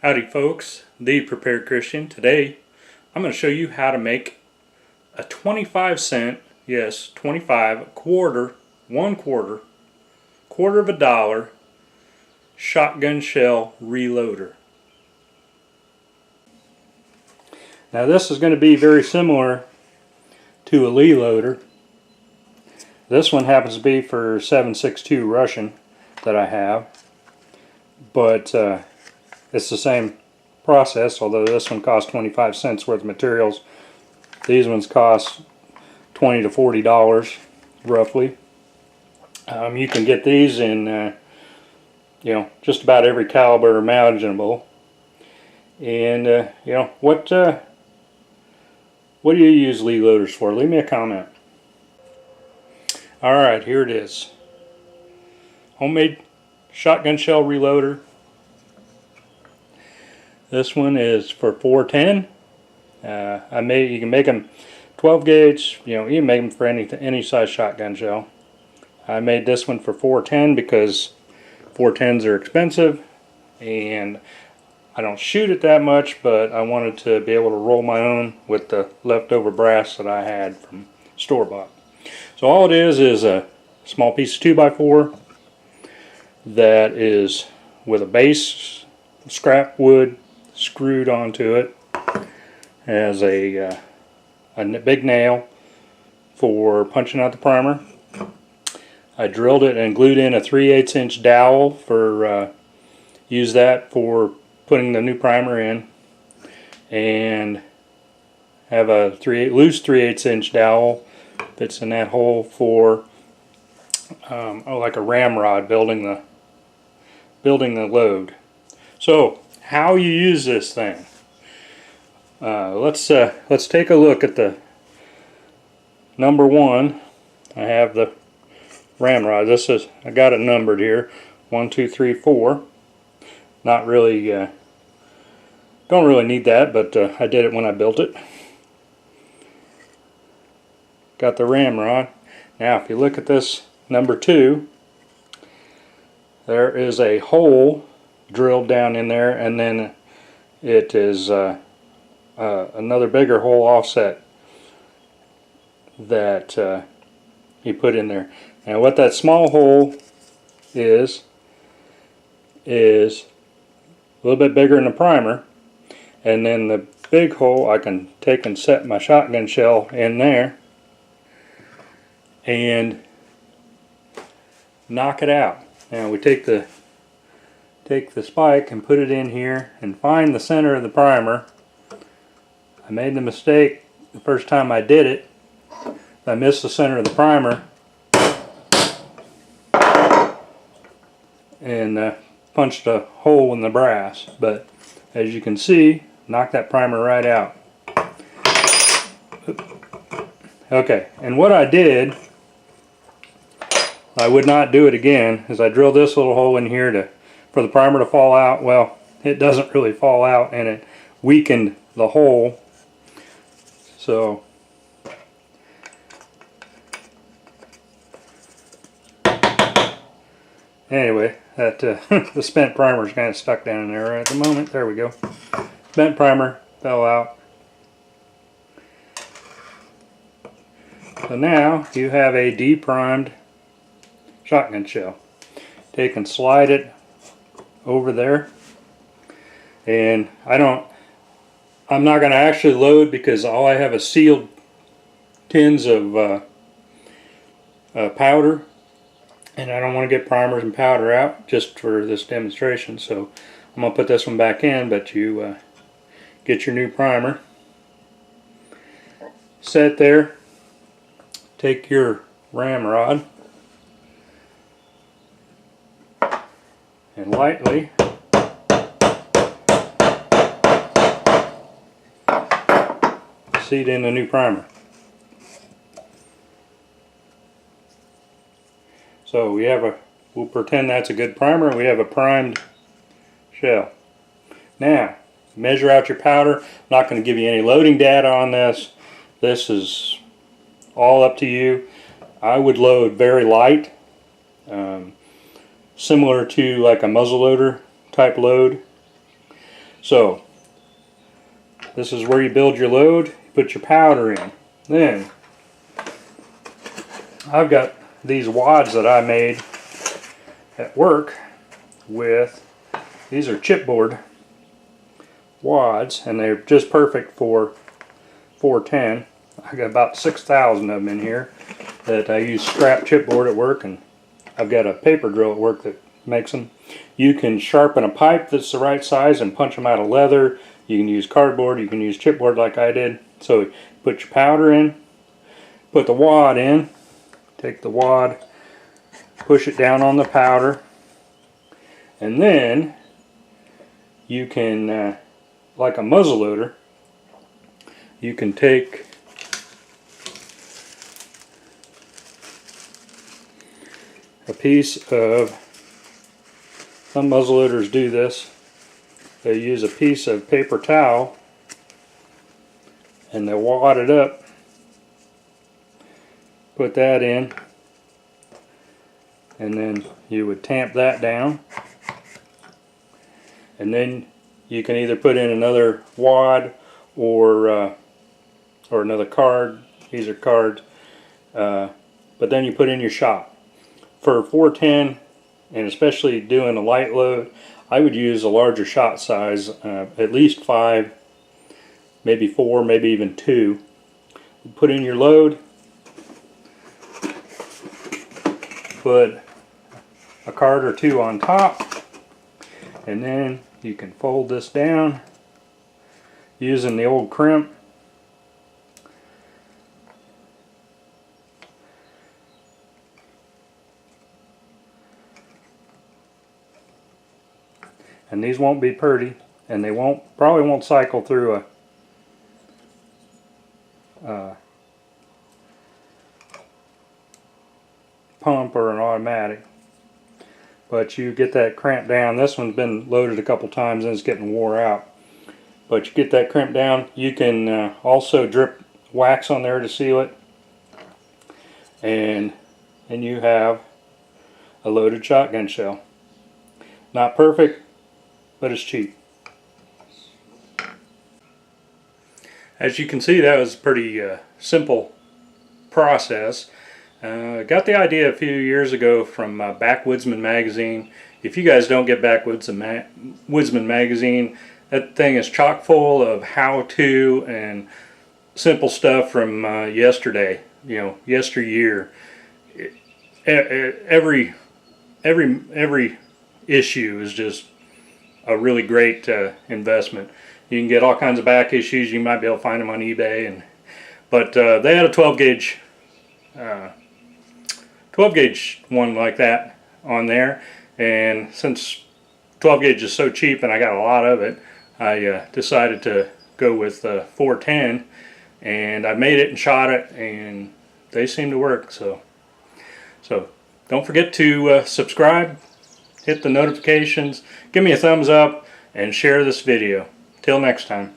Howdy folks, the Prepared Christian. Today I'm going to show you how to make a 25-cent, yes 25, quarter of a dollar shotgun shell reloader. Now this is going to be very similar to a Lee loader. This one happens to be for 7.62 Russian that I have, but it's the same process, although this one costs 25 cents worth of materials. These ones cost $20 to $40 roughly. You can get these in just about every caliber imaginable. And what do you use Lee loaders for? Leave me a comment. Alright, here it is. Homemade shotgun shell reloader. This one is for 410. You can make them 12 gauge. You can make them for any size shotgun shell. I made this one for 410 because 410s are expensive, and I don't shoot it that much, but I wanted to be able to roll my own with the leftover brass that I had from store-bought. So all it is a small piece of 2x4 that is with a base scrap wood screwed onto it, as a big nail for punching out the primer. I drilled it and glued in a 3/8 inch dowel for use that for putting the new primer in, and have a loose 3/8 inch dowel fits in that hole for like a ramrod building the load. So how you use this thing? Let's take a look at the number one. I have the ramrod. I got it numbered here, 1, 2, 3, 4. Not really, don't really need that, but I did it when I built it. Got the ramrod. Now if you look at this number 2, there is a hole drilled down in there, and then it is another bigger hole offset that you put in there. Now what that small hole is a little bit bigger than the primer, and then the big hole I can take and set my shotgun shell in there and knock it out. Now we take the spike and put it in here and find the center of the primer. I made the mistake the first time I did it. I missed the center of the primer and punched a hole in the brass, but as you can see, knocked that primer right out. Okay, and what I did, I would not do it again, is I drilled this little hole in here for the primer to fall out. Well, it doesn't really fall out, and it weakened the hole. So anyway, that the spent primer is kind of stuck down in there right at the moment. There we go. Spent primer fell out. So now you have a deprimed shotgun shell. Take and slide it over there, and I'm not going to actually load because all I have is sealed tins of powder, and I don't want to get primers and powder out just for this demonstration. So I'm going to put this one back in, but you get your new primer, set there, take your ramrod and lightly seat in the new primer. So we'll pretend that's a good primer. We have a primed shell. Now measure out your powder. I'm not going to give you any loading data on this. This is all up to you. I would load very light, similar to like a muzzleloader type load. So this is where you build your load. You put your powder in. Then I've got these wads that I made at work with, these are chipboard wads, and they're just perfect for 410. I got about 6,000 of them in here that I use scrap chipboard at work, and I've got a paper drill at work that makes them. You can sharpen a pipe that's the right size and punch them out of leather. You can use cardboard, you can use chipboard like I did. So put your powder in, put the wad in, take the wad, push it down on the powder, and then you can, like a muzzle loader, you can take a piece of, some muzzleloaders do this, they use a piece of paper towel and they wad it up, put that in, and then you would tamp that down, and then you can either put in another wad or another card. These are cards, but then you put in your shot. For 410, and especially doing a light load, I would use a larger shot size, at least 5, maybe 4, maybe even 2. Put in your load, put a card or 2 on top, and then you can fold this down using the old crimp. And these won't be pretty, and they probably won't cycle through a pump or an automatic. But you get that crimp down. This one's been loaded a couple times and it's getting wore out. But you get that crimp down. You can also drip wax on there to seal it, and you have a loaded shotgun shell. Not perfect, but it's cheap. As you can see, that was a pretty simple process. Got the idea a few years ago from Backwoodsman Magazine. If you guys don't get Backwoodsman Magazine, that thing is chock full of how-to and simple stuff from yesterday, yesteryear. Every issue is just a really great investment. You can get all kinds of back issues. You might be able to find them on eBay, but they had a 12 gauge one like that on there, and since 12 gauge is so cheap and I got a lot of it, I decided to go with 410, and I made it and shot it, and they seem to work. So don't forget to subscribe, hit the notifications, give me a thumbs up, and share this video. Till next time.